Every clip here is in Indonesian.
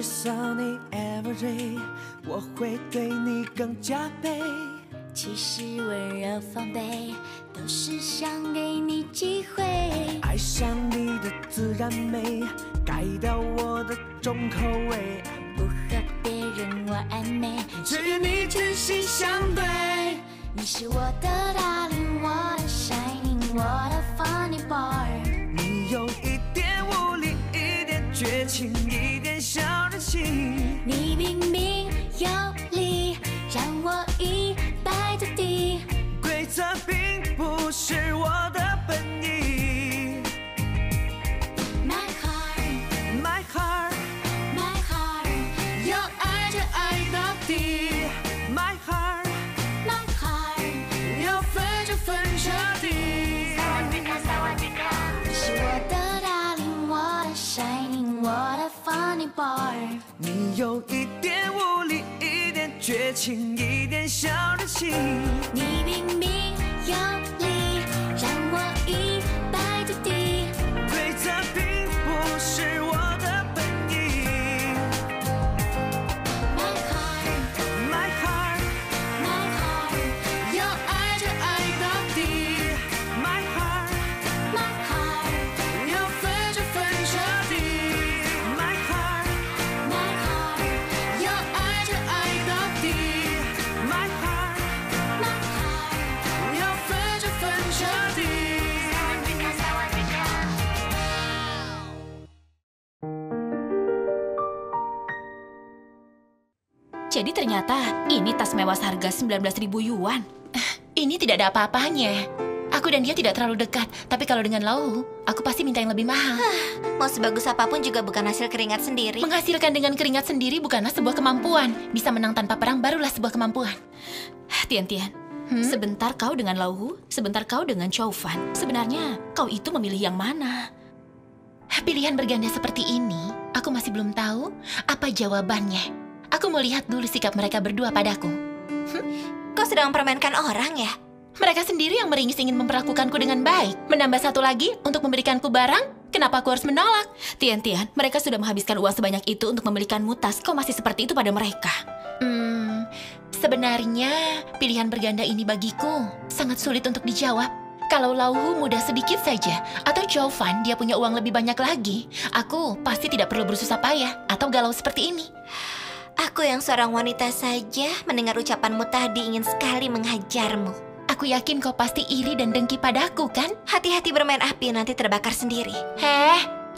想你 every day， 我会对你更加倍。其实温柔防备，都是想给你机会。爱上你的自然美，改掉我的重口味。不和别人玩暧昧，只愿你真心相对。你是我的 darling， 我的 shining， 我的 funny boy。你有一点无理，一点绝情，一点小任性。你明明有理，让我一败涂地。规则并不是我的本意。My heart， My heart， My heart， 要爱就爱到底。My heart， My heart， 要分就分彻底。你是我的 darling， 我的 shining， 我的 funny boy。你有一点无理，一点绝情，一点小任性。你明明有理，让我一败涂地。规则并不是我的本意。My heart， My heart， My heart， 要爱就爱到底。My heart， My heart， 要分就分彻底。My heart， My heart， 要爱就爱到底。My heart， My heart， 要分就分彻底。Jadi ternyata ini tas mewah seharga 19.000 yuan. Ini tidak ada apa-apanya. Aku dan dia tidak terlalu dekat, tapi kalau dengan Lau, aku pasti minta yang lebih mahal. Mau sebagus apapun juga bukan hasil keringat sendiri. Menghasilkan dengan keringat sendiri bukanlah sebuah kemampuan. Bisa menang tanpa perang barulah sebuah kemampuan. Tian-Tian, sebentar kau dengan Lauhu, sebentar kau dengan Chow Fan. Sebenarnya kau itu memilih yang mana? Pilihan berganda seperti ini, aku masih belum tahu apa jawabannya. Aku mau lihat dulu sikap mereka berdua padaku. Kau sedang mempermainkan orang ya? Mereka sendiri yang meringis ingin memperlakukanku dengan baik. Menambah satu lagi untuk memberikanku barang, kenapa aku harus menolak? Tian-Tian, mereka sudah menghabiskan uang sebanyak itu untuk membelikanmu tas. Kau masih seperti itu pada mereka. Sebenarnya pilihan berganda ini bagiku sangat sulit untuk dijawab. Kalau Lauhu mudah sedikit saja, atau Chow Fan dia punya uang lebih banyak lagi, aku pasti tidak perlu bersusah payah atau galau seperti ini. Aku yang seorang wanita saja mendengar ucapanmu tadi ingin sekali menghajarmu. Aku yakin kau pasti iri dan dengki padaku, kan? Hati-hati bermain api, nanti terbakar sendiri.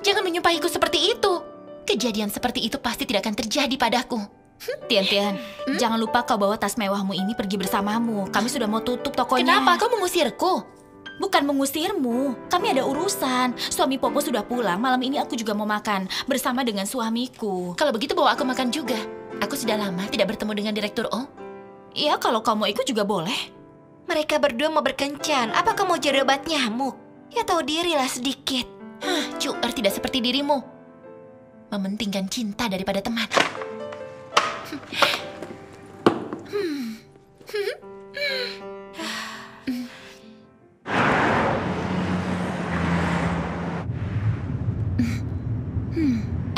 Jangan menyumpahiku seperti itu. Kejadian seperti itu pasti tidak akan terjadi padaku. Tian-Tian, jangan lupa kau bawa tas mewahmu ini pergi bersamamu. Kami sudah mau tutup tokonya. Kenapa kau mengusirku? Bukan mengusirmu, kami ada urusan. Suami Popo sudah pulang, malam ini aku juga mau makan bersama dengan suamiku. Kalau begitu bawa aku makan juga. Aku sudah lama tidak bertemu dengan Direktur O. Ya, kalau kau mau ikut juga boleh. Mereka berdua mau berkencan. Apa kau mau jadi obat nyamuk? Ya tahu dirilah sedikit. Cuer tidak seperti dirimu. Mementingkan cinta daripada teman.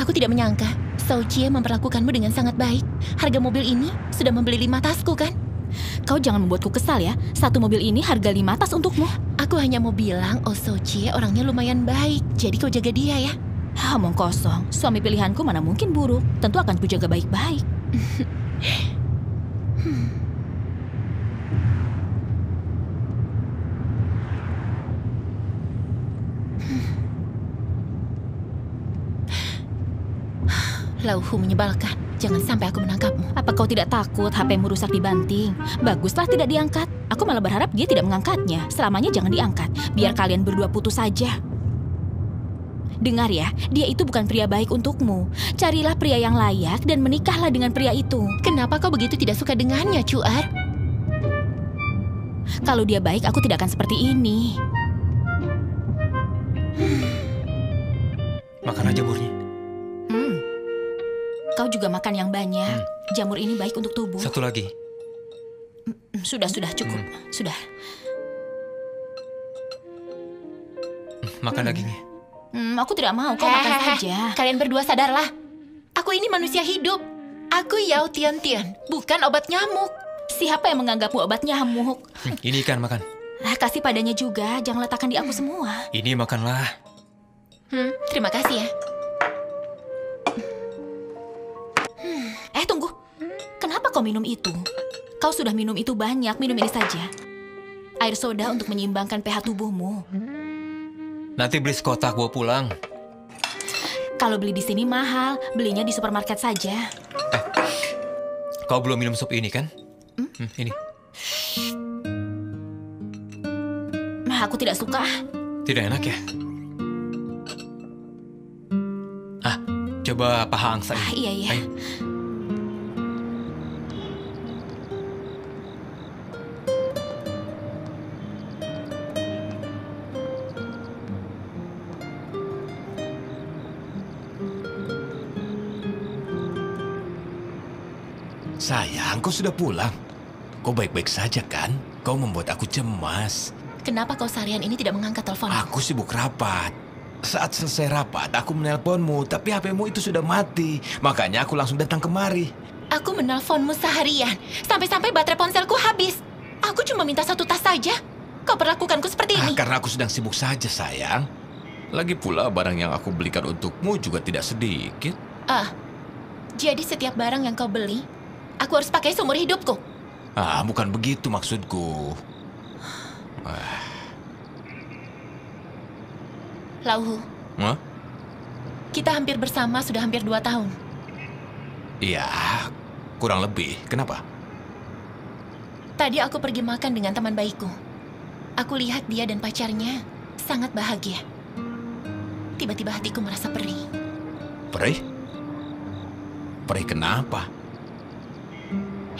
Aku tidak menyangka Shou Jie memperlakukanmu dengan sangat baik. Harga mobil ini sudah membeli 5 tasku, kan? Kau jangan membuatku kesal ya. Satu mobil ini harga 5 tas untukmu. Aku hanya mau bilang, Shou Jie orangnya lumayan baik. Jadi kau jaga dia ya. Omong kosong. Suami pilihanku mana mungkin buruk. Tentu akan kujaga baik-baik. Lauhu menyebalkan. Jangan sampai aku menangkapmu. Apa kau tidak takut HP-mu rusak dibanting? Baguslah tidak diangkat. Aku malah berharap dia tidak mengangkatnya. Selamanya jangan diangkat. Biar kalian berdua putus saja. Dengar ya, dia itu bukan pria baik untukmu. Carilah pria yang layak dan menikahlah dengan pria itu. Kenapa kau begitu tidak suka dengannya, Cuer? Kalau dia baik, aku tidak akan seperti ini. Makan aja burnya. Kau juga makan yang banyak. Jamur ini baik untuk tubuh. Satu lagi. Sudah, cukup. Sudah. Makan dagingnya. Aku tidak mau, kau makan saja. Kalian berdua sadarlah. Aku ini manusia hidup. Aku Yao Tian-Tian, bukan obat nyamuk. Siapa yang menganggapmu obat nyamuk? Ini ikan makan. Kasih padanya juga, jangan letakkan di aku semua. Ini makanlah. Terima kasih ya. Tunggu. Kenapa kau minum itu? Kau sudah minum itu banyak, minum ini saja. Air soda untuk menyeimbangkan pH tubuhmu. Nanti beli sekotak bawa pulang. Kalau beli di sini mahal, belinya di supermarket saja. Kau belum minum sup ini kan? Ini. Aku tidak suka. Tidak enak ya? Coba paha angsa ini. Iya. Ayo. Sayang, kau sudah pulang. Kau baik-baik saja kan? Kau membuat aku cemas. Kenapa kau seharian ini tidak mengangkat telepon? Aku sibuk rapat. Saat selesai rapat, aku menelponmu, tapi HP-mu itu sudah mati. Makanya aku langsung datang kemari. Aku menelponmu seharian, sampai-sampai baterai ponselku habis. Aku cuma minta 1 tas saja. Kau perlakukanku seperti ini. Karena aku sedang sibuk saja, sayang. Lagi pula barang yang aku belikan untukmu juga tidak sedikit. Jadi setiap barang yang kau beli, aku harus pakai seumur hidupku? Bukan begitu maksudku. Lauhu, kita hampir bersama sudah hampir 2 tahun. Iya, kurang lebih. Kenapa? Tadi aku pergi makan dengan teman baikku. Aku lihat dia dan pacarnya sangat bahagia. Tiba-tiba hatiku merasa perih. Perih? Perih kenapa?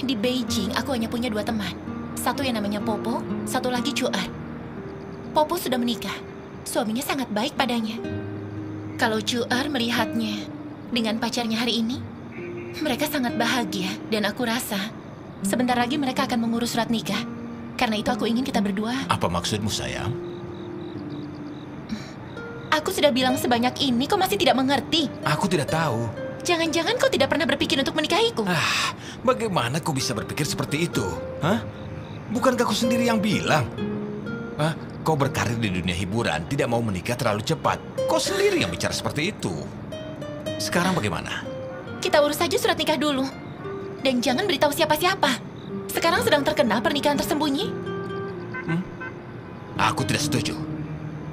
Di Beijing, aku hanya punya 2 teman. Satu yang namanya Popo, satu lagi Cuar. Popo sudah menikah. Suaminya sangat baik padanya. Kalau Cuar melihatnya dengan pacarnya hari ini, mereka sangat bahagia. Dan aku rasa sebentar lagi mereka akan mengurus surat nikah. Karena itu aku ingin kita berdua. Apa maksudmu, sayang? Aku sudah bilang sebanyak ini, kau masih tidak mengerti. Aku tidak tahu. Jangan-jangan kau tidak pernah berpikir untuk menikahiku? Bagaimana kau bisa berpikir seperti itu? Bukankah kau sendiri yang bilang? Kau berkarir di dunia hiburan, tidak mau menikah terlalu cepat. Kau sendiri yang bicara seperti itu. Sekarang bagaimana? Kita urus saja surat nikah dulu. Dan jangan beritahu siapa-siapa. Sekarang sedang terkenal pernikahan tersembunyi. Aku tidak setuju.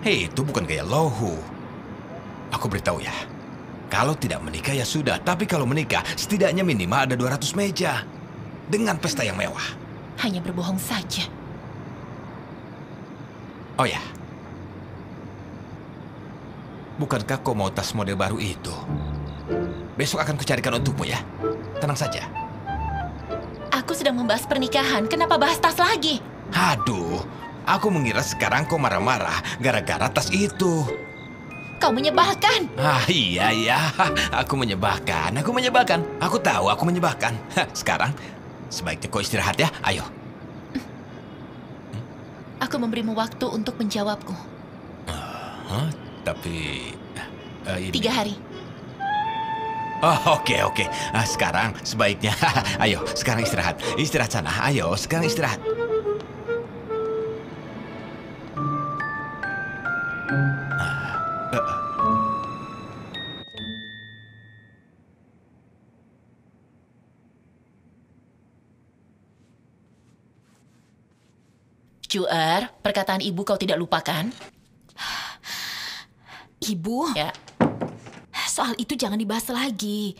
Itu bukan gaya Lauhu. Aku beritahu ya. Kalau tidak menikah ya sudah. Tapi kalau menikah, setidaknya minimal ada 200 meja. Dengan pesta yang mewah. Hanya berbohong saja. Oh ya. Bukankah kau mau tas model baru itu? Besok akan kucarikan untukmu ya. Tenang saja. Aku sedang membahas pernikahan. Kenapa bahas tas lagi? Aduh, aku mengira sekarang kau marah-marah gara-gara tas itu. Kau menyebalkan. Iya. Aku menyebabkan. Aku tahu aku menyebabkan. Sekarang, sebaiknya kau istirahat ya. Ayo. Aku memberimu waktu untuk menjawabku. Tapi... ini. 3 hari. Oke. Sekarang sebaiknya... Ayo, sekarang istirahat. Istirahat sana. Ayo, sekarang istirahat. Cuar, perkataan ibu kau tidak lupakan? Ibu? Ya. Soal itu jangan dibahas lagi.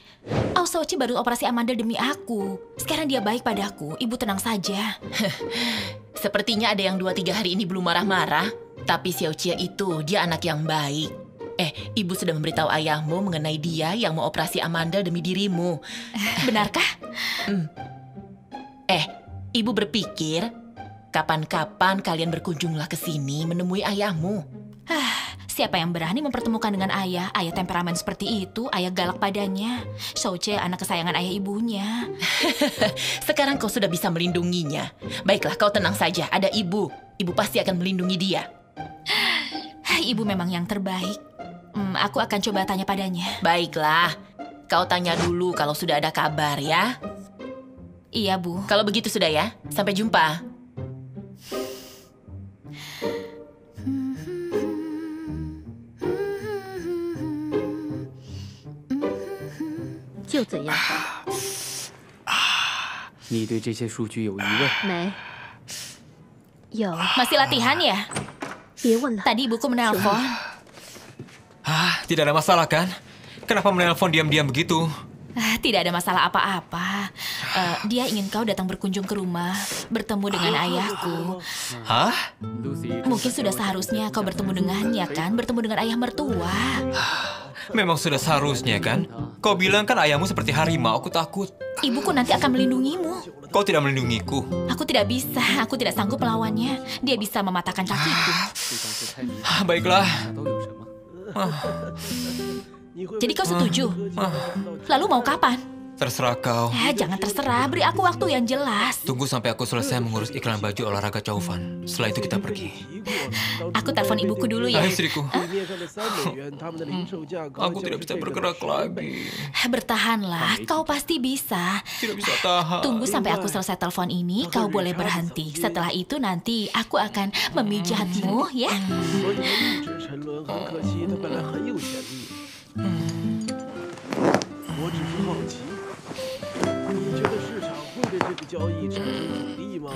Aosochi baru operasi amandel demi aku. Sekarang dia baik padaku. Ibu tenang saja. Sepertinya ada yang 2-3 hari ini belum marah-marah. Tapi Xiaoqia itu, dia anak yang baik. Ibu sudah memberitahu ayahmu mengenai dia yang mau operasi amandel demi dirimu. Benarkah? Ibu berpikir, kapan-kapan kalian berkunjunglah ke sini menemui ayahmu. Siapa yang berani mempertemukan dengan ayah? Ayah temperamen seperti itu, ayah galak padanya. Xiaoqia anak kesayangan ayah ibunya. Sekarang kau sudah bisa melindunginya. Baiklah, kau tenang saja, ada ibu. Ibu pasti akan melindungi dia. Ibu memang yang terbaik. Aku akan coba tanya padanya. Baiklah, Kau tanya dulu kalau sudah ada kabar ya. Iya, Bu. Kalau begitu sudah ya. Sampai jumpa. 就怎样？你对这些数据有疑问？没，有。 Masih latihan ya? 别问了。 Tadi ibuku menelpon. Tidak ada masalah kan? Kenapa menelpon diam-diam begitu? Tidak ada masalah apa-apa. Dia ingin kau datang berkunjung ke rumah, bertemu dengan ayahku. Hah? Mungkin sudah seharusnya kau bertemu dengannya kan? Bertemu dengan ayah mertua. Memang sudah seharusnya kan? Kau bilang kan ayahmu seperti harimau, aku takut. Ibuku nanti akan melindungimu. Kau tidak melindungiku. Aku tidak bisa, aku tidak sanggup melawannya. Dia bisa mematahkan kakiku. Baiklah. Jadi kau setuju? Lalu mau kapan? Terserah kau. Jangan terserah, beri aku waktu yang jelas. Tunggu sampai aku selesai mengurus iklan baju olahraga Chaufan. Setelah itu kita pergi. Aku telepon ibuku dulu ya. Istriku. Aku tidak bisa bergerak lagi. Bertahanlah, kau pasti bisa. Tidak bisa tahan. Tunggu sampai aku selesai telepon ini, kau boleh berhenti. Setelah itu nanti aku akan memijatmu, ya. 我只是好奇，你觉得市场会对这个交易产生阻力吗？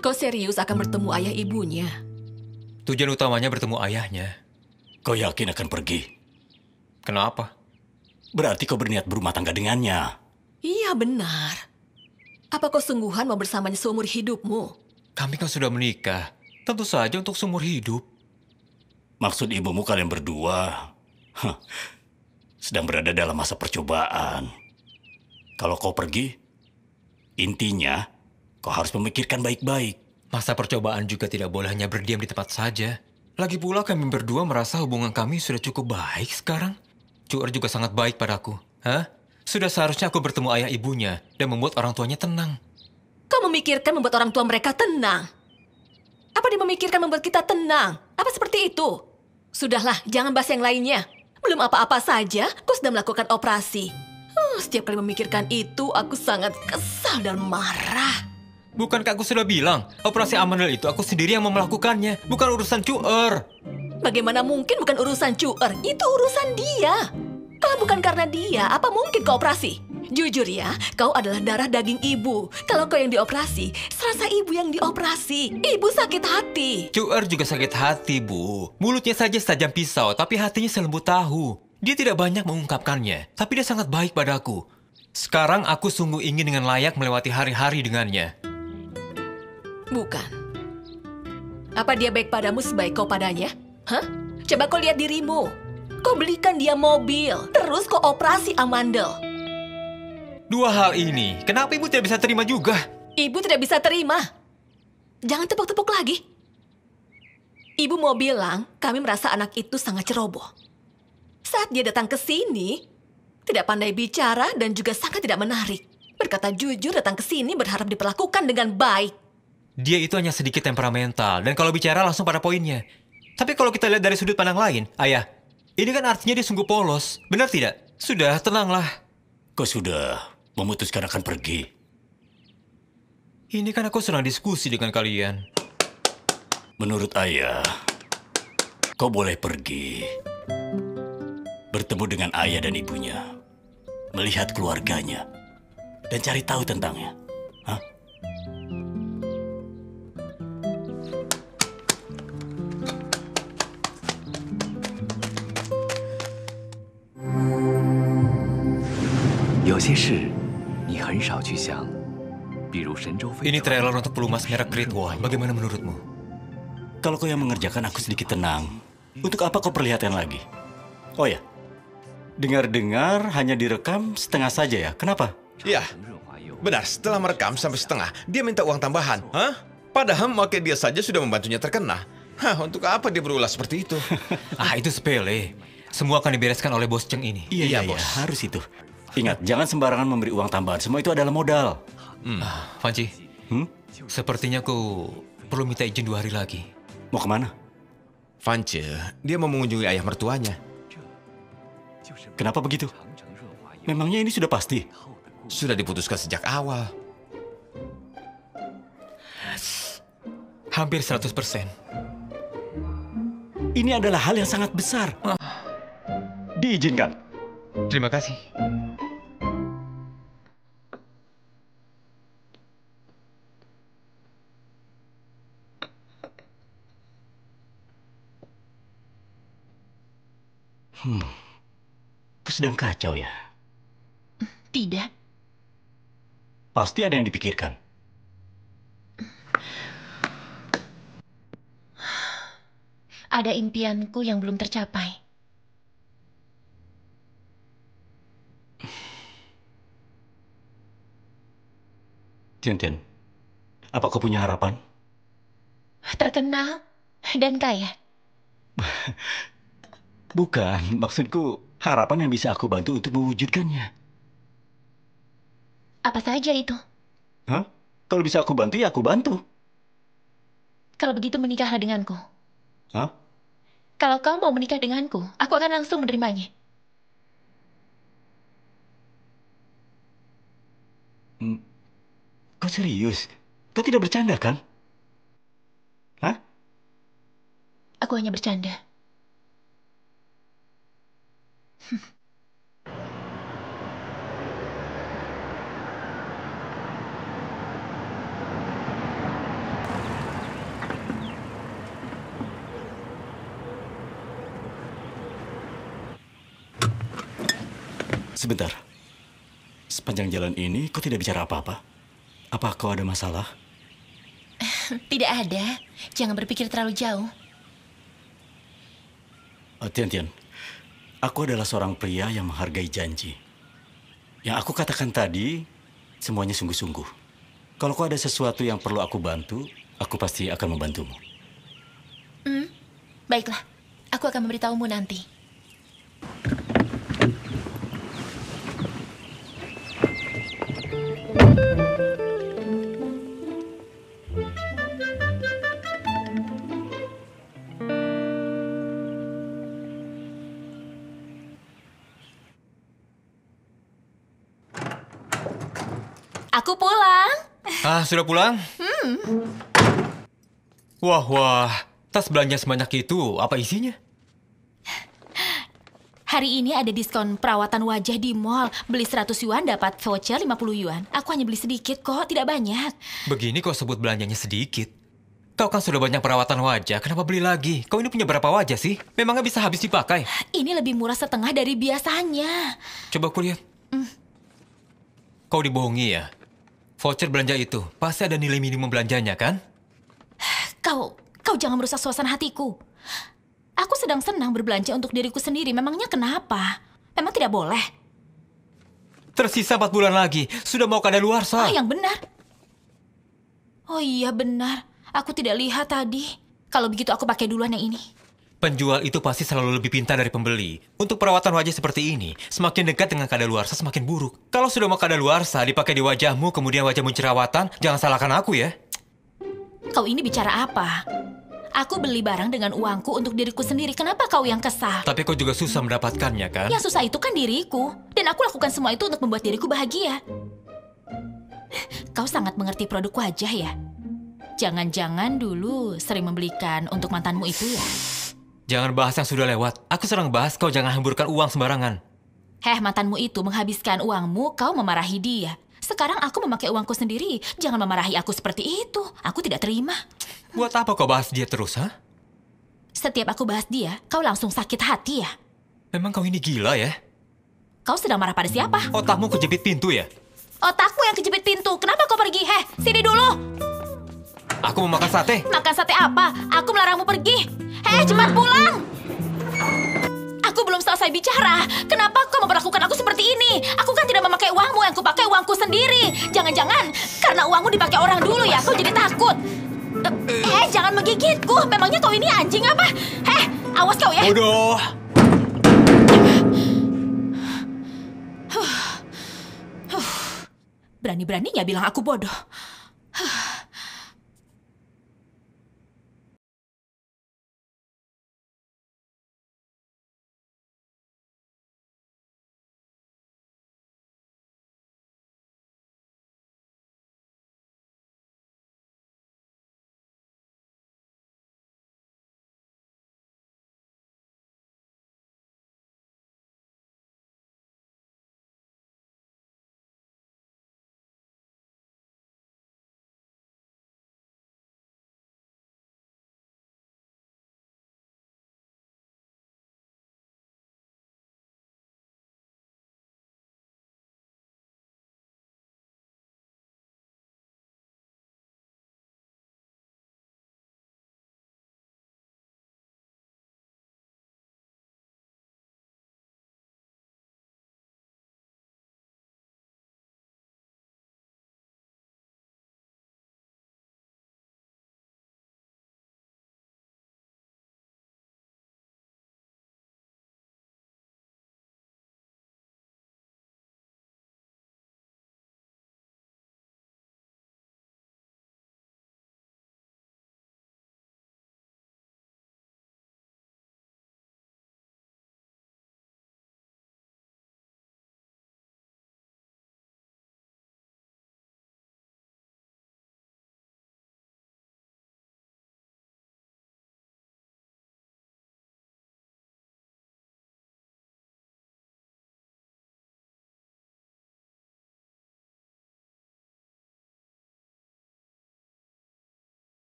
Kau serius akan bertemu ayah ibunya? Tujuan utamanya bertemu ayahnya. Kau yakin akan pergi? Kenapa? Berarti kau berniat berumah tangga dengannya. Iya benar. Apa kau sungguhan mau bersamanya seumur hidupmu? Kami kan sudah menikah. Tentu saja untuk seumur hidup. Maksud ibumu kalian berdua sedang berada dalam masa percobaan. Kalau kau pergi, intinya kau harus memikirkan baik-baik. Masa percobaan juga tidak boleh hanya berdiam di tempat saja. Lagi pula kami berdua merasa hubungan kami sudah cukup baik sekarang. Cuer juga sangat baik padaku. Sudah seharusnya aku bertemu ayah ibunya dan membuat orang tuanya tenang. Kau memikirkan membuat orang tua mereka tenang? Apa dia memikirkan membuat kita tenang? Apa seperti itu? Sudahlah, jangan bahas yang lainnya. Belum apa-apa saja, kau sudah melakukan operasi. Setiap kali memikirkan itu, aku sangat kesal dan marah. Bukankah aku sudah bilang, operasi amandel itu aku sendiri yang mau melakukannya, bukan urusan Cuer. Bagaimana mungkin bukan urusan Cuer? Itu urusan dia. Kalau bukan karena dia, apa mungkin kau operasi? Jujur ya, kau adalah darah daging ibu. Kalau kau yang dioperasi, serasa ibu yang dioperasi. Ibu sakit hati. Cuer juga sakit hati, Bu. Mulutnya saja setajam pisau, tapi hatinya selembut tahu. Dia tidak banyak mengungkapkannya, tapi dia sangat baik padaku. Sekarang aku sungguh ingin dengan layak melewati hari-hari dengannya. Bukan. Apa dia baik padamu sebaik kau padanya? Coba kau lihat dirimu. Kau belikan dia mobil, terus kau operasi amandel. Dua hal ini, kenapa ibu tidak bisa terima juga? Ibu tidak bisa terima. Jangan tepuk-tepuk lagi. Ibu mau bilang, kami merasa anak itu sangat ceroboh. Saat dia datang ke sini, tidak pandai bicara dan juga sangat tidak menarik. Berkata jujur datang ke sini berharap diperlakukan dengan baik. Dia itu hanya sedikit temperamental, dan kalau bicara langsung pada poinnya. Tapi kalau kita lihat dari sudut pandang lain, ayah, ini kan artinya dia sungguh polos, benar tidak? Sudah, tenanglah. Kau sudah memutuskan akan pergi. Ini kan aku sedang diskusi dengan kalian. Menurut ayah, kau boleh pergi. Bertemu dengan ayah dan ibunya. Melihat keluarganya. Dan cari tahu tentangnya. Ini trailer untuk pelumas merek Great Wall. Bagaimana menurutmu? Kalau kau yang mengerjakan aku sedikit tenang, untuk apa kau perlihatkan lagi? Oh ya, dengar-dengar hanya direkam setengah saja ya? Kenapa? Ya, benar. Setelah merekam sampai setengah, dia minta uang tambahan. Padahal makanya dia saja sudah membantunya terkena. Untuk apa dia berulah seperti itu? Itu sepele. Semua akan dibereskan oleh bos Cheng ini. Iya, bos. Harus itu. Ingat, jangan sembarangan memberi uang tambahan. Semua itu adalah modal. Fanci, sepertinya aku perlu minta izin 2 hari lagi. Mau kemana? Fanci, dia mau mengunjungi ayah mertuanya. Kenapa begitu? Memangnya ini sudah pasti? Sudah diputuskan sejak awal. Hampir 100%. Ini adalah hal yang sangat besar. Diizinkan. Terima kasih. Aku sedang kacau ya. Tidak. Pasti ada yang dipikirkan. Ada impianku yang belum tercapai. Tian-Tian, apa kau punya harapan? Terkenal dan kaya. Bukan, maksudku harapan yang bisa aku bantu untuk mewujudkannya. Apa saja itu? Hah? Kalau bisa aku bantu, ya aku bantu. Kalau begitu menikahlah denganku. Hah? Kalau kau mau menikah denganku, aku akan langsung menerimanya. Kau serius? Kau tidak bercanda kan? Hah? Aku hanya bercanda. Sebentar. Sepanjang jalan ini, kau tidak bicara apa-apa? Apa kau ada masalah? Tidak ada. Jangan berpikir terlalu jauh. Tian-Tian, aku adalah seorang pria yang menghargai janji. Yang aku katakan tadi, semuanya sungguh-sungguh. Kalau kau ada sesuatu yang perlu aku bantu, aku pasti akan membantumu. Baiklah, aku akan memberitahumu nanti. Aku pulang. Sudah pulang? Wah, tas belanja sebanyak itu, apa isinya? Hari ini ada diskon perawatan wajah di mall. Beli 100 yuan dapat voucher 50 yuan. Aku hanya beli sedikit kok, tidak banyak. Begini kau sebut belanjanya sedikit. Kau kan sudah banyak perawatan wajah, kenapa beli lagi? Kau ini punya berapa wajah sih? Memangnya bisa habis dipakai? Ini lebih murah setengah dari biasanya. Coba aku lihat. Kau dibohongi ya? Voucher belanja itu, pasti ada nilai minimum belanjanya kan? Kau jangan merusak suasana hatiku. Aku sedang senang berbelanja untuk diriku sendiri. Memangnya kenapa? Memang tidak boleh? Tersisa 4 bulan lagi. Sudah mau kadaluarsa. Yang benar. Oh iya benar. Aku tidak lihat tadi. Kalau begitu aku pakai duluan yang ini. Penjual itu pasti selalu lebih pintar dari pembeli. Untuk perawatan wajah seperti ini, semakin dekat dengan kadaluarsa semakin buruk. Kalau sudah mau kadaluarsa, dipakai di wajahmu, kemudian wajahmu jerawatan, jangan salahkan aku ya. Kau ini bicara apa? Aku beli barang dengan uangku untuk diriku sendiri. Kenapa kau yang kesal? Tapi kau juga susah mendapatkannya, kan? Yang susah itu kan diriku. Dan aku lakukan semua itu untuk membuat diriku bahagia. Kau sangat mengerti produk wajah ya? Jangan-jangan dulu sering membelikan untuk mantanmu itu ya? Jangan bahas yang sudah lewat. Aku sedang bahas, kau jangan hamburkan uang sembarangan. Mantanmu itu menghabiskan uangmu, kau memarahi dia. Sekarang aku memakai uangku sendiri. Jangan memarahi aku seperti itu. Aku tidak terima. Buat apa kau bahas dia terus, ha? Setiap aku bahas dia, kau langsung sakit hati ya? Memang kau ini gila ya? Kau sedang marah pada siapa? Otakmu kejepit pintu ya? Otakku yang kejepit pintu. Kenapa kau pergi? Sini dulu. Aku mau makan sate. Makan sate apa? Aku melarangmu pergi. Cepat pulang. Aku belum selesai bicara. Kenapa kau memperlakukan aku seperti ini? Aku kan tidak memakai uangmu, yang kupakai uangku sendiri. Jangan-jangan karena uangmu dipakai orang dulu ya, kau jadi takut. Jangan menggigitku. Memangnya kau ini anjing apa? Awas kau ya. Bodoh. Berani-beraninya bilang aku bodoh.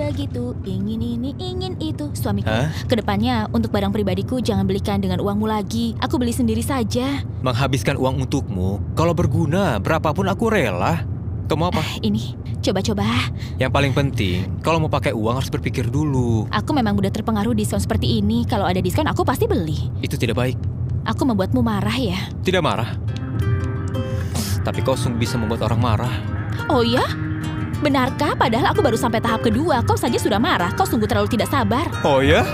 begitu, ingin ini, ingin itu. Suamiku, Hah? kedepannya untuk barang pribadiku jangan belikan dengan uangmu lagi. Aku beli sendiri saja. Menghabiskan uang untukmu, kalau berguna, berapapun aku rela. Kamu apa? Ini, coba-coba. Yang paling penting, kalau mau pakai uang harus berpikir dulu. Aku memang mudah terpengaruh diskon seperti ini. Kalau ada diskon, aku pasti beli. Itu tidak baik. Aku membuatmu marah ya? Tidak marah. Tapi kau sungguh bisa membuat orang marah. Oh ya? Benarkah? Padahal aku baru sampai tahap kedua. Kau saja sudah marah. Kau sungguh terlalu tidak sabar. Oh ya?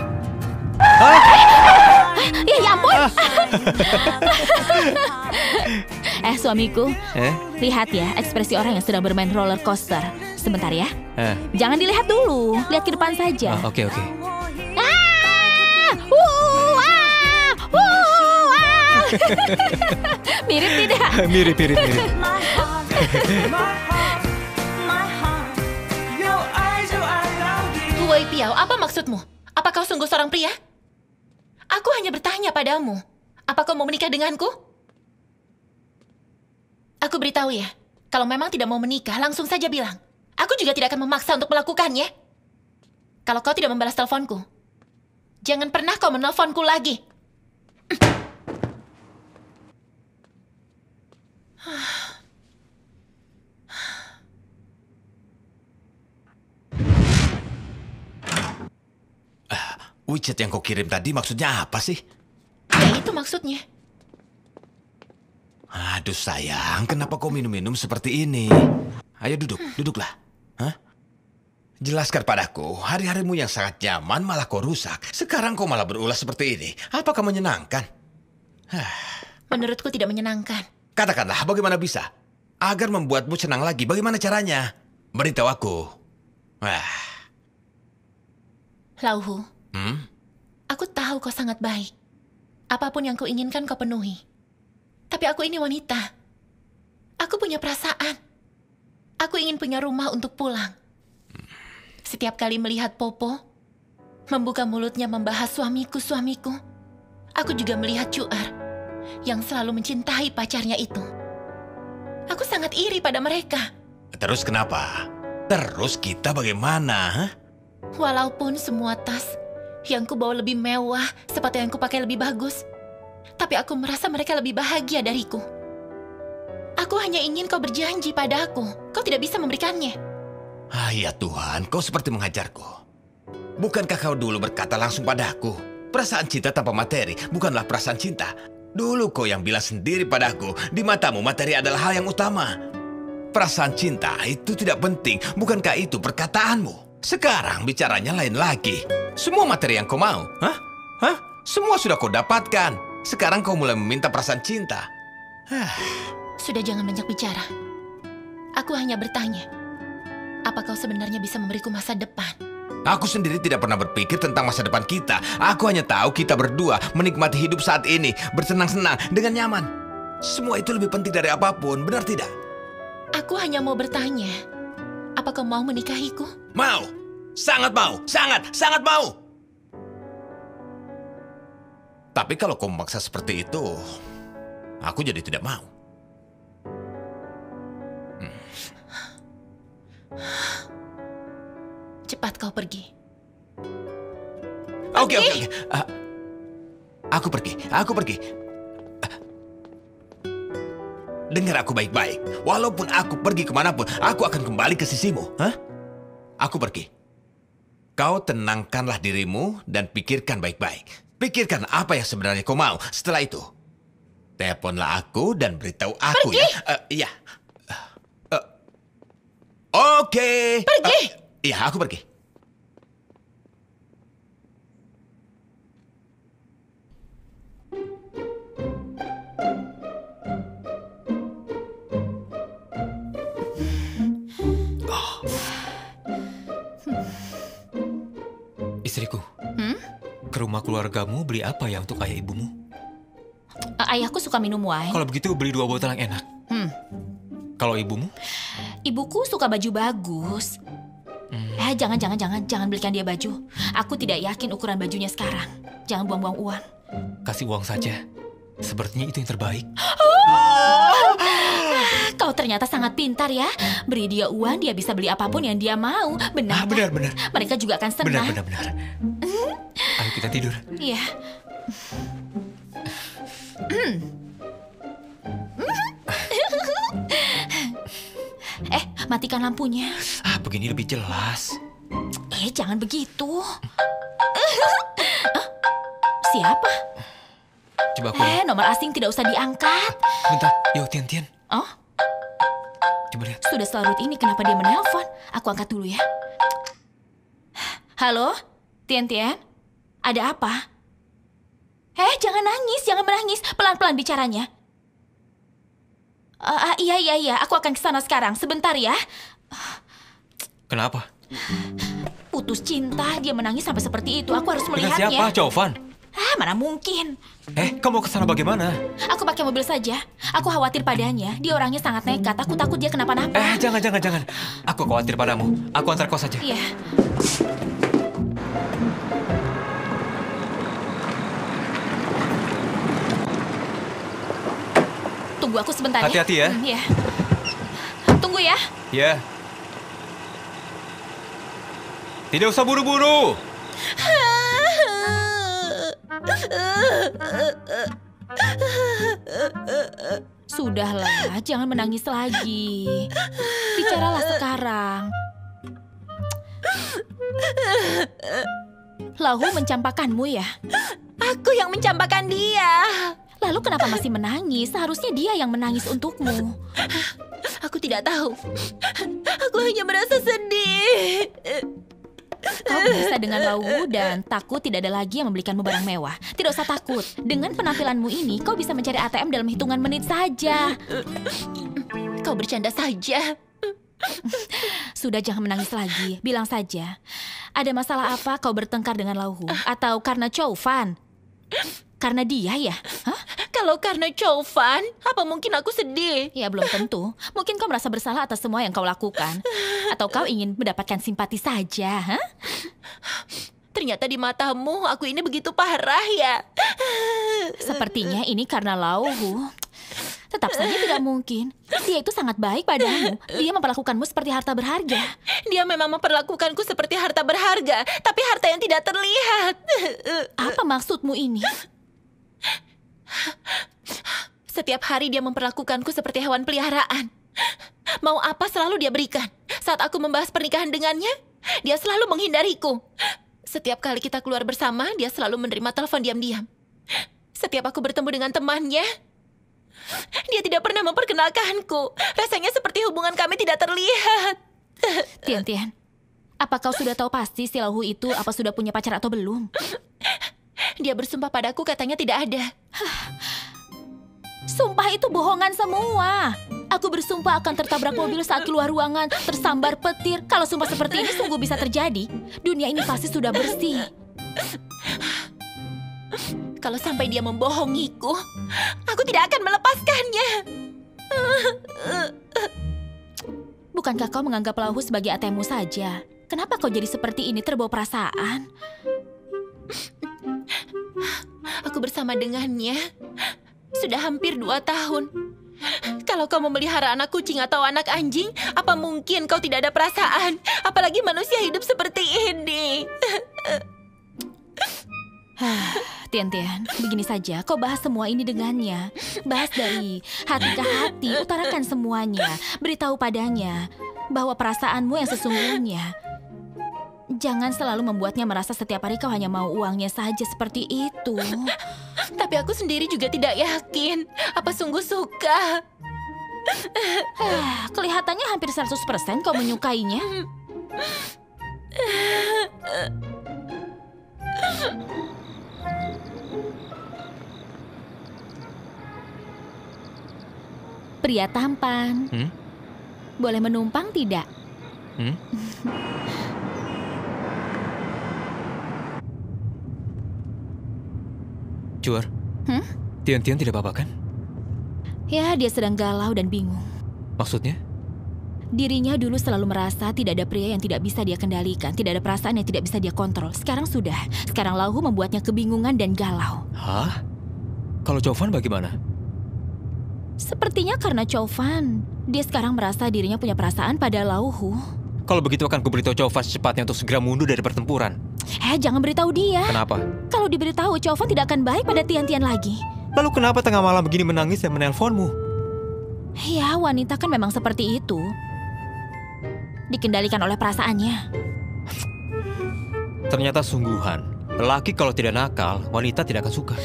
Ya ampun. Suamiku. Lihat ya ekspresi orang yang sedang bermain roller coaster. Sebentar ya. Jangan dilihat dulu. Lihat ke depan saja. Oke. Mirip tidak? Mirip. Wei Piao, apa maksudmu? Apa kau sungguh seorang pria? Aku hanya bertanya padamu. Apa kau mau menikah denganku? Aku beritahu ya, kalau memang tidak mau menikah, langsung saja bilang. Aku juga tidak akan memaksa untuk melakukannya. Kalau kau tidak membalas teleponku, jangan pernah kau menelponku lagi. WeChat yang kau kirim tadi maksudnya apa sih? Ya itu maksudnya. Aduh sayang, kenapa kau minum-minum seperti ini? Ayo duduklah. Hah? Jelaskan padaku, hari-harimu yang sangat nyaman malah kau rusak. Sekarang kau malah berulah seperti ini. Apakah menyenangkan? Menurutku tidak menyenangkan. Katakanlah, bagaimana bisa? Agar membuatmu senang lagi, bagaimana caranya? Beritahu aku. Lauhu, aku tahu kau sangat baik. Apapun yang kau inginkan kau penuhi. Tapi aku ini wanita. Aku punya perasaan. Aku ingin punya rumah untuk pulang. Setiap kali melihat Popo, membuka mulutnya membahas suamiku, aku juga melihat Cuar yang selalu mencintai pacarnya itu. Aku sangat iri pada mereka. Terus kenapa? Terus kita bagaimana? Walaupun semua tas yang ku bawa lebih mewah, sepatu yang ku pakai lebih bagus, tapi aku merasa mereka lebih bahagia dariku. Aku hanya ingin kau berjanji padaku. Kau tidak bisa memberikannya. Ya Tuhan, kau seperti mengajarku. Bukankah kau dulu berkata langsung padaku, perasaan cinta tanpa materi bukanlah perasaan cinta. Dulu kau yang bilang sendiri padaku, di matamu materi adalah hal yang utama. Perasaan cinta itu tidak penting, bukankah itu perkataanmu? Sekarang bicaranya lain lagi. Semua materi yang kau mau, semua sudah kau dapatkan. Sekarang kau mulai meminta perasaan cinta. Sudah, jangan banyak bicara. Aku hanya bertanya, apa kau sebenarnya bisa memberiku masa depan? Aku sendiri tidak pernah berpikir tentang masa depan kita. Aku hanya tahu kita berdua menikmati hidup saat ini, bersenang-senang, dengan nyaman. Semua itu lebih penting dari apapun, benar tidak? Aku hanya mau bertanya, apa kau mau menikahiku? Mau, sangat mau, sangat mau. Tapi kalau kau memaksa seperti itu, aku jadi tidak mau. Cepat kau pergi. Oke. Aku pergi. Dengar aku baik-baik. Walaupun aku pergi kemanapun, aku akan kembali ke sisimu. Aku pergi. Kau tenangkanlah dirimu dan pikirkan baik-baik. Pikirkan apa yang sebenarnya kau mau. Setelah itu, teleponlah aku dan beritahu aku. Pergi. Iya. Oke. Pergi. Iya, aku pergi. Istriku, ke rumah keluargamu beli apa ya untuk ayah ibumu? Ayahku suka minum wine. Kalau begitu beli 2 botol yang enak. Kalau ibumu? Ibuku suka baju bagus. Jangan belikan dia baju. Aku tidak yakin ukuran bajunya sekarang. Jangan buang-buang uang. Kasih uang saja. Sepertinya itu yang terbaik. Kau ternyata sangat pintar ya. Beri dia uang, dia bisa beli apapun yang dia mau. Benar? Benar. Mereka juga akan senang. Benar. Ayo kita tidur. Iya. Matikan lampunya. Begini lebih jelas. Jangan begitu. Siapa? Coba aku. Nomor asing tidak usah diangkat. Bentar, yuk Tian. Oh? Coba lihat. Sudah selarut ini, kenapa dia menelpon? Aku angkat dulu ya. Halo? Tian? Ada apa? Jangan nangis, jangan menangis. Pelan-pelan bicaranya. Iya, aku akan ke sana sekarang. Sebentar ya. Kenapa? Putus cinta, dia menangis sampai seperti itu. Aku harus melihatnya. Dengan siapa, Choufan? Mana mungkin. Kamu ke sana bagaimana? Aku pakai mobil saja. Aku khawatir padanya. Dia orangnya sangat nekat. Aku takut dia kenapa-napa. Jangan. Aku khawatir padamu. Aku antar kau saja. Iya. Tunggu aku sebentar ya. Hati-hati ya. Iya. Tunggu ya. Iya. Tidak usah buru-buru. Sudahlah, jangan menangis lagi. Bicaralah sekarang. Lauhu mencampakkanmu ya? Aku yang mencampakkan dia. Lalu kenapa masih menangis? Seharusnya dia yang menangis untukmu. Aku tidak tahu. Aku hanya merasa sedih. Kau bisa dengan Lauhu dan takut tidak ada lagi yang membelikanmu barang mewah. Tidak usah takut. Dengan penampilanmu ini, kau bisa mencari ATM dalam hitungan menit saja. Kau bercanda saja. Sudah, jangan menangis lagi. Bilang saja. Ada masalah apa kau bertengkar dengan Lauhu? Atau karena Choufan? Karena dia ya? Kalau karena Choufan, apa mungkin aku sedih? Ya, belum tentu. Mungkin kau merasa bersalah atas semua yang kau lakukan. Atau kau ingin mendapatkan simpati saja, Ternyata di matamu, aku ini begitu parah ya. Sepertinya ini karena Lauhu. Tetap saja tidak mungkin. Dia itu sangat baik padamu. Dia memperlakukanmu seperti harta berharga. Dia memang memperlakukanku seperti harta berharga, tapi harta yang tidak terlihat. Apa maksudmu ini? Setiap hari dia memperlakukanku seperti hewan peliharaan. Mau apa selalu dia berikan. Saat aku membahas pernikahan dengannya, dia selalu menghindariku. Setiap kali kita keluar bersama, dia selalu menerima telepon diam-diam. Setiap aku bertemu dengan temannya, dia tidak pernah memperkenalkanku. Rasanya seperti hubungan kami tidak terlihat. Tian, apa kau sudah tahu pasti si Lauhu itu apa sudah punya pacar atau belum? Dia bersumpah padaku katanya tidak ada. Sumpah itu bohongan semua. Aku bersumpah akan tertabrak mobil saat keluar ruangan, tersambar petir. Kalau sumpah seperti ini sungguh bisa terjadi. Dunia ini pasti sudah bersih. Kalau sampai dia membohongiku, aku tidak akan melepaskannya. Bukankah kau menganggap Lauhu sebagai ATM-mu saja? Kenapa kau jadi seperti ini, terbawa perasaan? Aku bersama dengannya sudah hampir 2 tahun. Kalau kau memelihara anak kucing atau anak anjing, apa mungkin kau tidak ada perasaan? Apalagi manusia hidup seperti ini. Tian, begini saja, kau bahas semua ini dengannya. Bahas dari hati ke hati, utarakan semuanya. Beritahu padanya bahwa perasaanmu yang sesungguhnya. Jangan selalu membuatnya merasa setiap hari kau hanya mau uangnya saja seperti itu. Tapi aku sendiri juga tidak yakin apa sungguh suka. Kelihatannya hampir 100% kau menyukainya. Pria tampan. Boleh menumpang tidak? Chuer, Tian tidak apa-apa kan? Ya, dia sedang galau dan bingung. Maksudnya? Dirinya dulu selalu merasa tidak ada pria yang tidak bisa dia kendalikan, tidak ada perasaan yang tidak bisa dia kontrol. Sekarang sudah. Sekarang Lauhu membuatnya kebingungan dan galau. Hah? Kalau Choufan bagaimana? Sepertinya karena Choufan Dia sekarang merasa dirinya punya perasaan pada Lauhu. Kalau begitu akan kuberitahu Chow Fan secepatnya untuk segera mundur dari pertempuran. Jangan beritahu dia. Kenapa? Kalau diberitahu, Chow Fan tidak akan baik pada Tian-Tian lagi. Lalu kenapa tengah malam begini menangis dan menelponmu? Ya, wanita kan memang seperti itu. Dikendalikan oleh perasaannya. Ternyata sungguhan. Lelaki kalau tidak nakal, wanita tidak akan suka.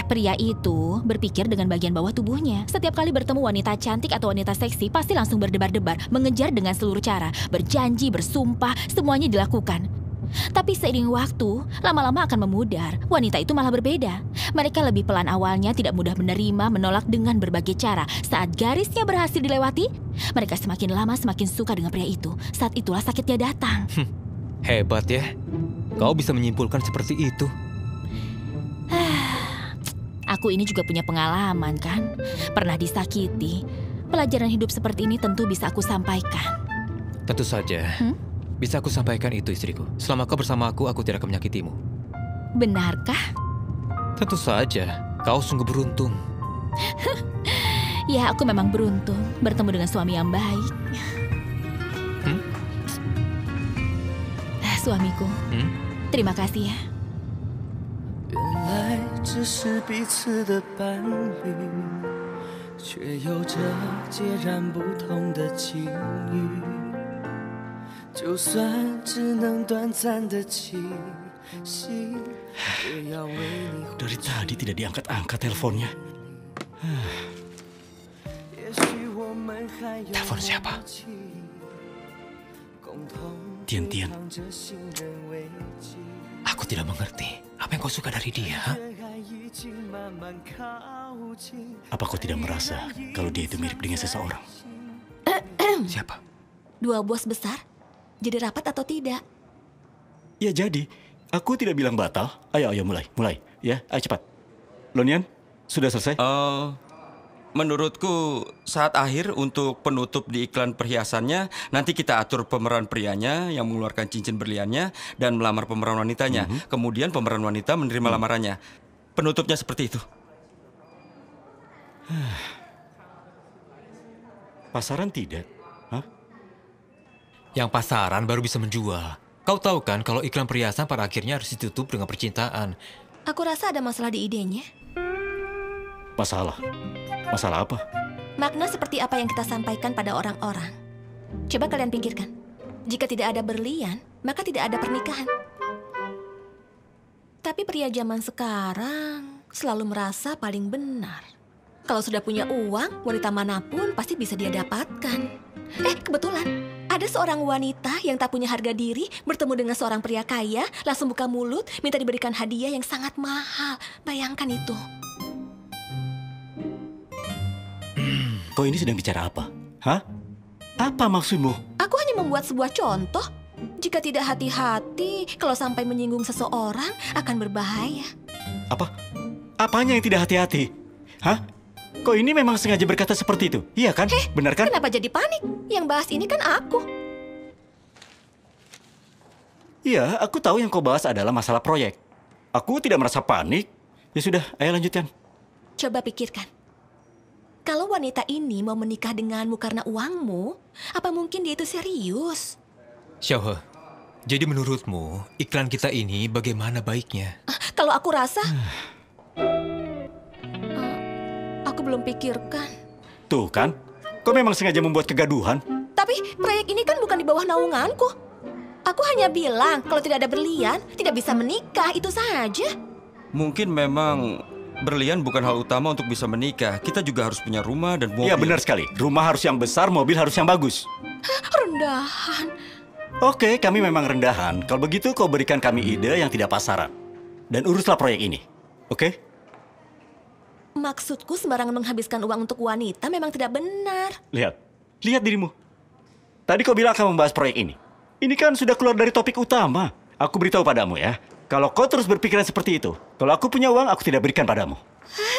Pria itu berpikir dengan bagian bawah tubuhnya. Setiap kali bertemu wanita cantik atau wanita seksi, pasti langsung berdebar-debar, mengejar dengan seluruh cara, berjanji, bersumpah, semuanya dilakukan. Tapi seiring waktu, lama-lama akan memudar. Wanita itu malah berbeda. Mereka lebih pelan awalnya, tidak mudah menerima, menolak dengan berbagai cara. Saat garisnya berhasil dilewati, mereka semakin lama semakin suka dengan pria itu. Saat itulah sakitnya datang. Hebat ya. Kau bisa menyimpulkan seperti itu. Aku ini juga punya pengalaman kan. Pernah disakiti. Pelajaran hidup seperti ini tentu bisa aku sampaikan. Tentu saja. Bisa aku sampaikan itu, istriku. Selama kau bersama aku tidak akan menyakitimu. Benarkah? Tentu saja. Kau sungguh beruntung. Ya, aku memang beruntung bertemu dengan suami yang baik. Suamiku, terima kasih ya. 原来只是彼此的伴侣，却有着截然不同的境遇。就算只能短暂的栖息，也要为你。 Dari tadi tidak diangkat-angkat teleponnya. Telepon siapa? Tian-Tian. Aku tidak mengerti. Apa yang kau suka dari dia? Apa kau tidak merasa kalau dia itu mirip dengan seseorang? Siapa? Dua bos besar, jadi rapat atau tidak? Ya jadi. Aku tidak bilang batal. Ayo mulai. Ya, ayo cepat. Lonian, sudah selesai? Menurutku saat akhir untuk penutup di iklan perhiasannya, nanti kita atur pemeran prianya yang mengeluarkan cincin berliannya dan melamar pemeran wanitanya. Kemudian pemeran wanita menerima lamarannya. Penutupnya seperti itu. Pasaran tidak? Hah? Yang pasaran baru bisa menjual. Kau tahu kan kalau iklan perhiasan pada akhirnya harus ditutup dengan percintaan. Aku rasa ada masalah di idenya. Masalah? Masalah apa? Makna seperti apa yang kita sampaikan pada orang-orang. Coba kalian pikirkan. Jika tidak ada berlian, maka tidak ada pernikahan. Tapi pria zaman sekarang selalu merasa paling benar. Kalau sudah punya uang, wanita manapun pasti bisa dia dapatkan. Kebetulan ada seorang wanita yang tak punya harga diri bertemu dengan seorang pria kaya, langsung buka mulut, minta diberikan hadiah yang sangat mahal. Bayangkan itu. Kau ini sedang bicara apa? Hah? Apa maksudmu? Aku hanya membuat sebuah contoh. Jika tidak hati-hati, kalau sampai menyinggung seseorang, akan berbahaya. Apa? Apanya yang tidak hati-hati? Hah? Kau ini memang sengaja berkata seperti itu? Iya kan? Benar kan? Kenapa jadi panik? Yang bahas ini kan aku. Iya, aku tahu yang kau bahas adalah masalah proyek. Aku tidak merasa panik. Ya sudah, ayo lanjutkan. Coba pikirkan. Kalau wanita ini mau menikah denganmu karena uangmu, apa mungkin dia itu serius? Xiaohe, jadi menurutmu iklan kita ini bagaimana baiknya? Kalau aku rasa, aku belum pikirkan. Tuh kan, kau memang sengaja membuat kegaduhan. Tapi proyek ini kan bukan di bawah naunganku. Aku hanya bilang kalau tidak ada berlian, tidak bisa menikah, itu saja. Mungkin memang berlian bukan hal utama untuk bisa menikah. Kita juga harus punya rumah dan mobil. Iya benar sekali. Rumah harus yang besar, mobil harus yang bagus. Rendahan. Oke, kami memang rendahan. Kalau begitu kau berikan kami ide yang tidak pasaran. Dan uruslah proyek ini. Oke? Maksudku sembarangan menghabiskan uang untuk wanita memang tidak benar. Lihat dirimu. Tadi kau bilang akan membahas proyek ini. Ini kan sudah keluar dari topik utama. Aku beritahu padamu ya. Kalau kau terus berpikiran seperti itu, kalau aku punya uang, aku tidak berikan padamu.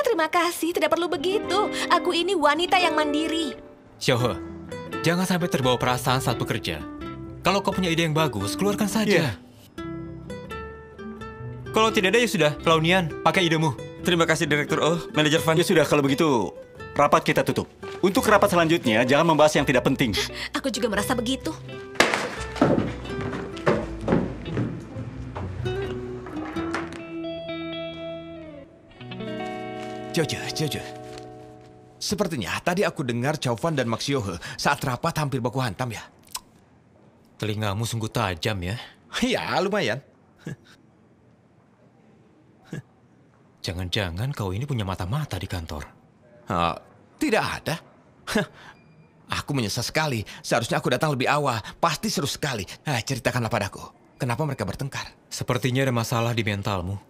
Terima kasih, tidak perlu begitu. Aku ini wanita yang mandiri. Xiaohe, jangan sampai terbawa perasaan saat bekerja. Kalau kau punya ide yang bagus, keluarkan saja. Kalau tidak ada ya sudah, Launian, pakai idemu. Terima kasih Direktur Oh, Manajer Van. Ya sudah, kalau begitu, rapat kita tutup. Untuk rapat selanjutnya, jangan membahas yang tidak penting. Aku juga merasa begitu. Jojo. Sepertinya tadi aku dengar Chow Fan dan Max Yohe saat rapat hampir baku hantam ya. Telingamu sungguh tajam ya. Ya, lumayan. Jangan-jangan kau ini punya mata-mata di kantor. Tidak ada. Aku menyesal sekali. Seharusnya aku datang lebih awal. Pasti seru sekali. Ceritakanlah padaku. Kenapa mereka bertengkar? Sepertinya ada masalah di mentalmu.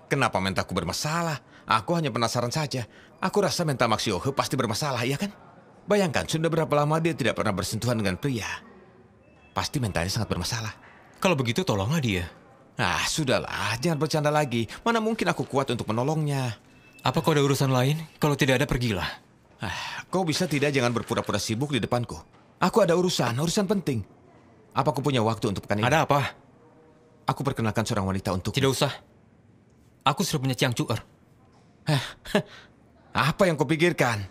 Kenapa mentalku bermasalah? Aku hanya penasaran saja. Aku rasa mental Max Yohe pasti bermasalah, iya kan? Bayangkan, sudah berapa lama dia tidak pernah bersentuhan dengan pria. Pasti mentalnya sangat bermasalah. Kalau begitu tolonglah dia. Sudahlah, jangan bercanda lagi. Mana mungkin aku kuat untuk menolongnya. Apa kau ada urusan lain? Kalau tidak ada, pergilah. Kau bisa tidak jangan berpura-pura sibuk di depanku. Aku ada urusan penting. Apa kau punya waktu untuk pekan ini? Ada apa? Aku perkenalkan seorang wanita untuk. Tidak usah. Aku sudah punya Chiang Chuer. Apa yang kau pikirkan?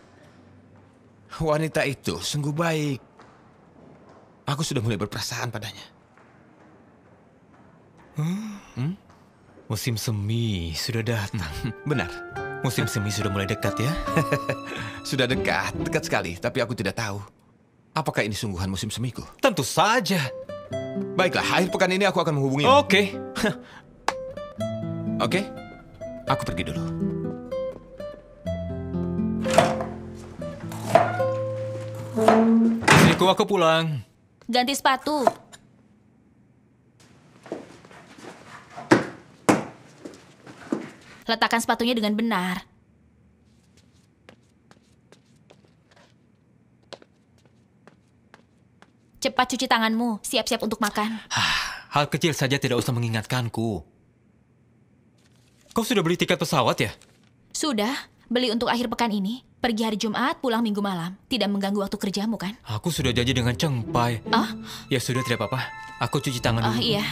Wanita itu sungguh baik. Aku sudah mulai berperasaan padanya. Musim semi sudah datang. Benar. Musim semi sudah mulai dekat ya? Sudah dekat sekali. Tapi aku tidak tahu. Apakah ini sungguhan musim semiku? Tentu saja. Baiklah, akhir pekan ini aku akan menghubungi. Oke. Oke? Aku pergi dulu. Istriku, aku pulang. Ganti sepatu. Letakkan sepatunya dengan benar. Cepat cuci tanganmu, siap-siap untuk makan. Hal kecil saja tidak usah mengingatkanku. Kau sudah beli tiket pesawat ya? Sudah, beli untuk akhir pekan ini. Pergi hari Jumat, pulang Minggu malam. Tidak mengganggu waktu kerjamu kan? Aku sudah janji dengan Cheng Pai. Ya sudah, tidak apa-apa. Aku cuci tangan dulu. Iya.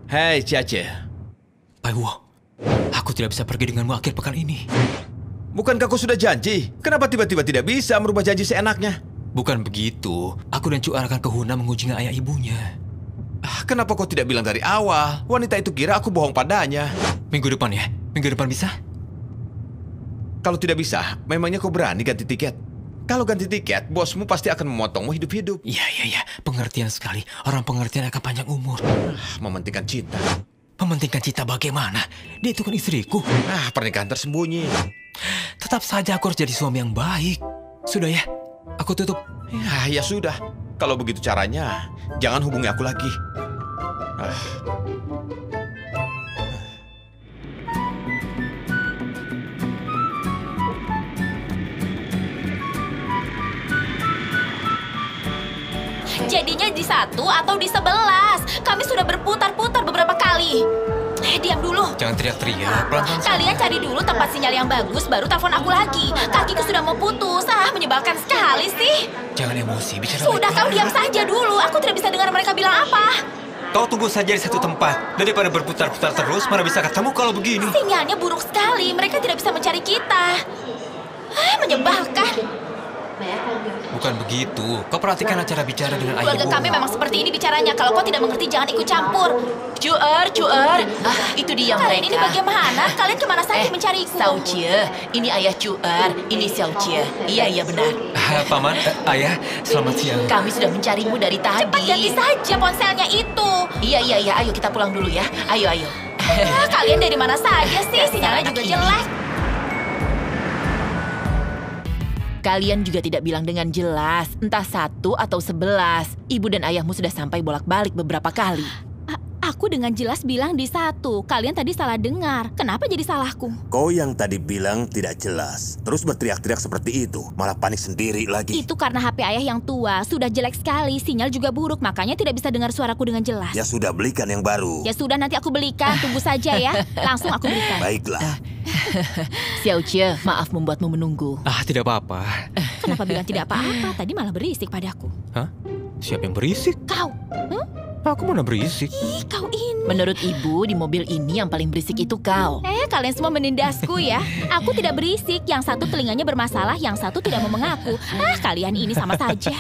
Hei, Ciace. Pai Wo, aku tidak bisa pergi denganmu akhir pekan ini. Bukankah kau sudah janji? Kenapa tiba-tiba tidak bisa merubah janji seenaknya? Bukan begitu. Aku dan Chuer akan ke Hunan mengunjungi ayah ibunya. Kenapa kau tidak bilang dari awal? Wanita itu kira aku bohong padanya. Minggu depan ya? Minggu depan bisa? Kalau tidak bisa, memangnya kau berani ganti tiket? Kalau ganti tiket, bosmu pasti akan memotongmu hidup-hidup. Iya. Pengertian sekali. Orang pengertian akan panjang umur. Mementingkan cinta. Mementingkan cinta bagaimana? Dia itu kan istriku. Pernikahan tersembunyi. Tetap saja aku harus jadi suami yang baik. Sudah ya? Aku tutup. Ya sudah. Kalau begitu caranya, jangan hubungi aku lagi. Jadinya di 1 atau di 11. Kami sudah berputar-putar beberapa kali. Diam dulu. Jangan teriak-teriak. Pelan-pelan. Kalian cari dulu tempat sinyal yang bagus, baru telepon aku lagi. Kakiku sudah mau putus. Menyebalkan sekali sih. Jangan emosi, bicara Sudah, kau diam saja dulu. Aku tidak bisa dengar mereka bilang apa. Kau tunggu saja di satu tempat. Daripada berputar-putar terus, mana bisa ketemu kalau begini? Sinyalnya buruk sekali. Mereka tidak bisa mencari kita. Menyebalkan. Bukan begitu. Kau perhatikan cara bicara dengan ayah Keluarga kami memang seperti ini bicaranya. Kalau kau tidak mengerti, jangan ikut campur. Chuer. Itu dia Kalian mereka. ini bagaimana? Kalian kemana saja mencariku? Xiao Jie, ini ayah Chuer, ini Xiao Jie. Iya benar. Paman, ayah, selamat siang. Kami sudah mencarimu dari tadi. Cepat ganti saja ponselnya itu. Iya. Ayo kita pulang dulu ya. Ayo. Kalian dari mana saja sih? Sinyalnya juga jelek. Kalian juga tidak bilang dengan jelas, entah 1 atau 11. Ibu dan ayahmu sudah sampai bolak-balik beberapa kali. Aku dengan jelas bilang di 1. Kalian tadi salah dengar. Kenapa jadi salahku? Kau yang tadi bilang tidak jelas, terus berteriak-teriak seperti itu, malah panik sendiri lagi. Itu karena HP ayah yang tua, sudah jelek sekali, sinyal juga buruk, makanya tidak bisa dengar suaraku dengan jelas. Ya sudah, belikan yang baru. Ya sudah, nanti aku belikan, tunggu saja ya. Langsung aku belikan. Baiklah. Xiao Jie, maaf membuatmu menunggu. Tidak apa-apa. Kenapa bilang tidak apa-apa? Tadi malah berisik padaku. Siapa yang berisik? Kau. Aku mana berisik? Ih, kau ini. Menurut ibu, di mobil ini yang paling berisik itu kau. Kalian semua menindasku ya. Aku tidak berisik. Yang satu telinganya bermasalah, yang satu tidak mau mengaku. Kalian ini sama saja.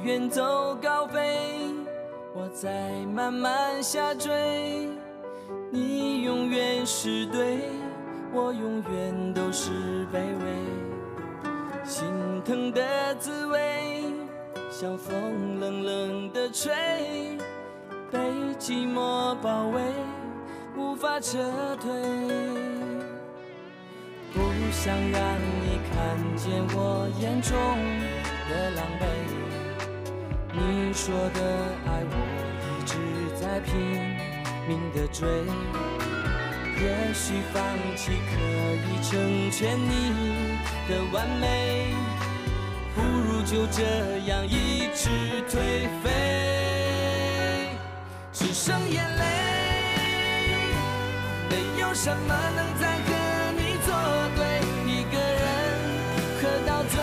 远走高飞，我在慢慢下坠。你永远是对，我永远都是卑微。心疼的滋味，像风冷冷的吹，被寂寞包围，无法撤退。不想让你看见我眼中的狼狈。你说的爱我一直在拼命地追，也许放弃可以成全你的完美，不如就这样一直颓废，只剩眼泪，没有什么能再和你作对，一个人喝到醉，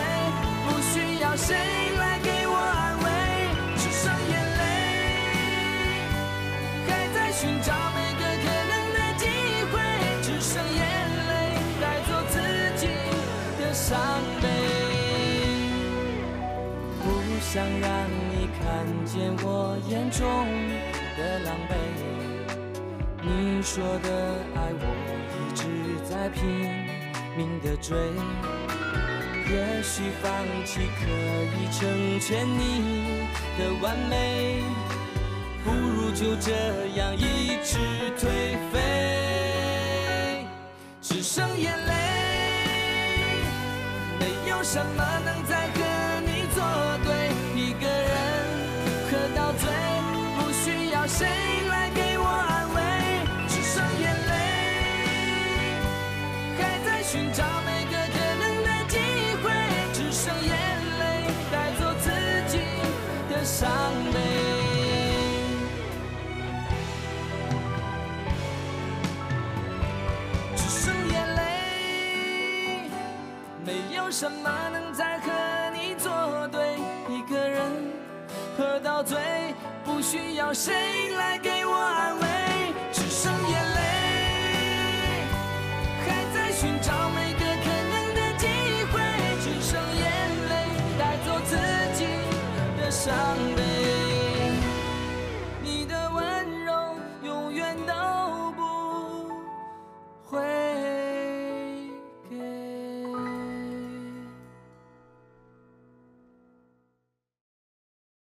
不需要谁来给我安慰。寻找每个可能的机会，只剩眼泪带走自己的伤悲。不想让你看见我眼中的狼狈。你说的爱我一直在拼命地追，也许放弃可以成全你的完美。不如就这样一直颓废，只剩眼泪，没有什么能再和你作对，一个人喝到醉，不需要谁来给我安慰，只剩眼泪，还在寻找每个可能的机会，只剩眼泪带走自己的伤悲。没有什么能再和你作对，一个人喝到醉，不需要谁来给我安慰，只剩眼泪，还在寻找每个可能的机会，只剩眼泪带走自己的伤悲。